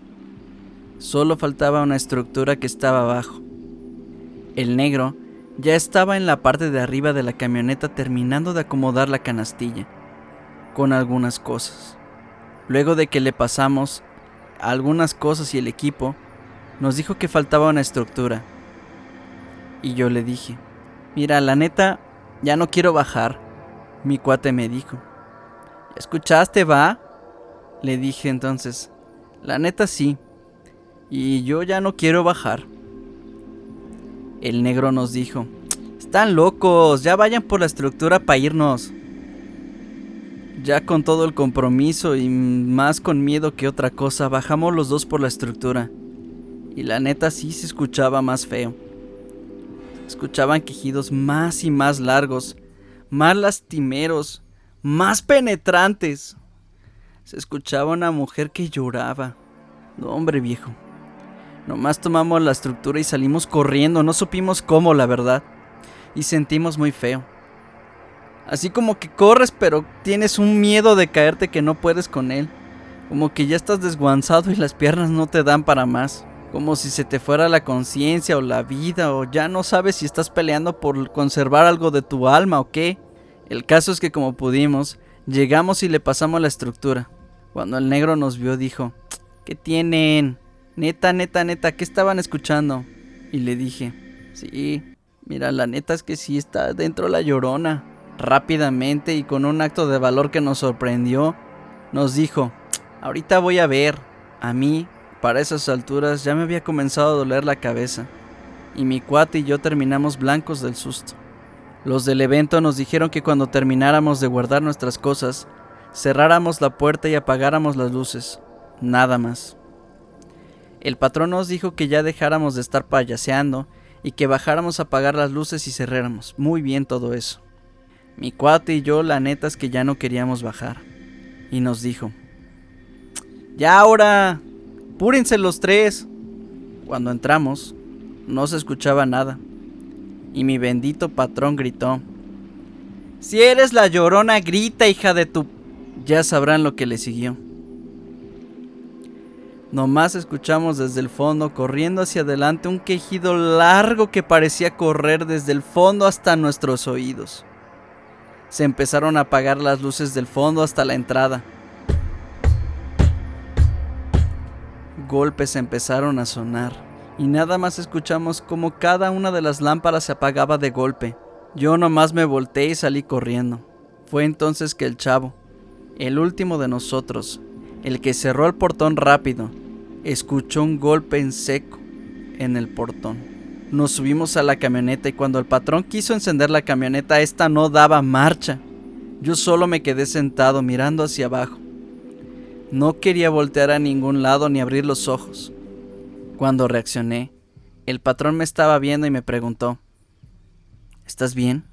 Solo faltaba una estructura que estaba abajo. El negro ya estaba en la parte de arriba de la camioneta terminando de acomodar la canastilla con algunas cosas. Luego de que le pasamos algunas cosas y el equipo, nos dijo que faltaba una estructura. Y yo le dije, mira, la neta, ya no quiero bajar. Mi cuate me dijo, ¿escuchaste, va? Le dije entonces, la neta sí, y yo ya no quiero bajar. El negro nos dijo, están locos, ya vayan por la estructura para irnos. Ya con todo el compromiso y más con miedo que otra cosa, bajamos los dos por la estructura. Y la neta sí se escuchaba más feo. Se escuchaban quejidos más y más largos, más lastimeros, más penetrantes. Se escuchaba una mujer que lloraba. No, hombre viejo. Nomás tomamos la estructura y salimos corriendo, no supimos cómo, la verdad. Y sentimos muy feo. Así como que corres, pero tienes un miedo de caerte que no puedes con él. Como que ya estás desguanzado y las piernas no te dan para más. Como si se te fuera la conciencia o la vida, o ya no sabes si estás peleando por conservar algo de tu alma o qué. El caso es que como pudimos, llegamos y le pasamos la estructura. Cuando el negro nos vio dijo, ¿qué tienen? Neta, ¿qué estaban escuchando? Y le dije, sí, mira, la neta es que sí está dentro la Llorona. Rápidamente y con un acto de valor que nos sorprendió, nos dijo, ahorita voy a ver. A mí, para esas alturas, ya me había comenzado a doler la cabeza, y mi cuate y yo terminamos blancos del susto. Los del evento nos dijeron que cuando termináramos de guardar nuestras cosas, cerráramos la puerta y apagáramos las luces, nada más. El patrón nos dijo que ya dejáramos de estar payaseando y que bajáramos a apagar las luces y cerráramos. Muy bien todo eso. Mi cuate y yo, la neta es que ya no queríamos bajar. Y nos dijo: ¡ya ahora! ¡Púrense los tres! Cuando entramos, no se escuchaba nada. Y mi bendito patrón gritó: ¡si eres la Llorona, grita, hija de tu...! Ya sabrán lo que le siguió. Nomás escuchamos desde el fondo, corriendo hacia adelante, un quejido largo que parecía correr desde el fondo hasta nuestros oídos. Se empezaron a apagar las luces del fondo hasta la entrada. Golpes empezaron a sonar, y nada más escuchamos como cada una de las lámparas se apagaba de golpe. Yo nomás me volteé y salí corriendo. Fue entonces que el chavo, el último de nosotros, el que cerró el portón rápido, escuchó un golpe en seco en el portón. Nos subimos a la camioneta y cuando el patrón quiso encender la camioneta, esta no daba marcha. Yo solo me quedé sentado mirando hacia abajo. No quería voltear a ningún lado ni abrir los ojos. Cuando reaccioné, el patrón me estaba viendo y me preguntó: ¿estás bien?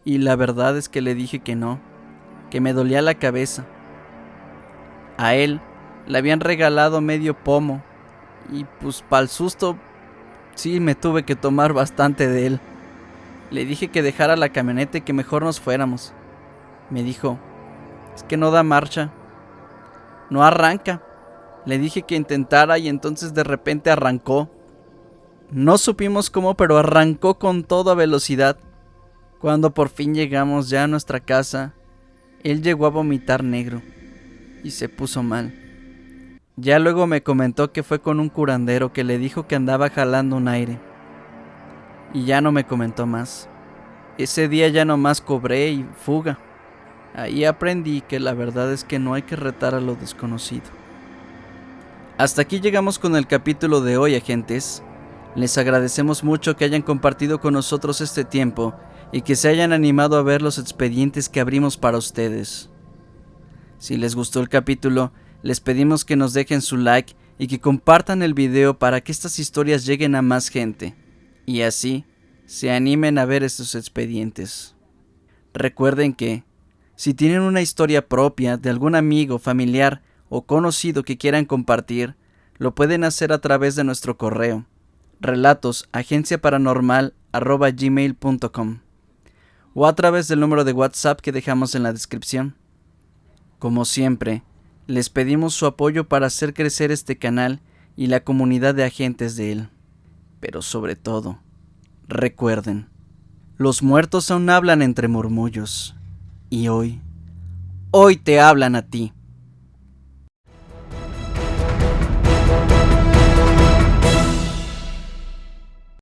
Y la verdad es que le dije que no, que me dolía la cabeza. A él le habían regalado medio pomo y pues pa'l susto sí me tuve que tomar bastante de él. Le dije que dejara la camioneta y que mejor nos fuéramos. Me dijo: es que no da marcha, no arranca. Le dije que intentara y entonces de repente arrancó. No supimos cómo, pero arrancó con toda velocidad. Cuando por fin llegamos ya a nuestra casa, él llegó a vomitar negro y se puso mal. Ya luego me comentó que fue con un curandero que le dijo que andaba jalando un aire. Y ya no me comentó más. Ese día ya nomás cobré y fuga. Ahí aprendí que la verdad es que no hay que retar a lo desconocido. Hasta aquí llegamos con el capítulo de hoy, agentes. Les agradecemos mucho que hayan compartido con nosotros este tiempo y que se hayan animado a ver los expedientes que abrimos para ustedes. Si les gustó el capítulo, les pedimos que nos dejen su like y que compartan el video para que estas historias lleguen a más gente y así se animen a ver estos expedientes. Recuerden que, si tienen una historia propia de algún amigo, familiar o conocido que quieran compartir, lo pueden hacer a través de nuestro correo relatosagenciaparanormal@gmail.com o a través del número de WhatsApp que dejamos en la descripción. Como siempre, les pedimos su apoyo para hacer crecer este canal y la comunidad de agentes de él. Pero sobre todo, recuerden, los muertos aún hablan entre murmullos y hoy te hablan a ti.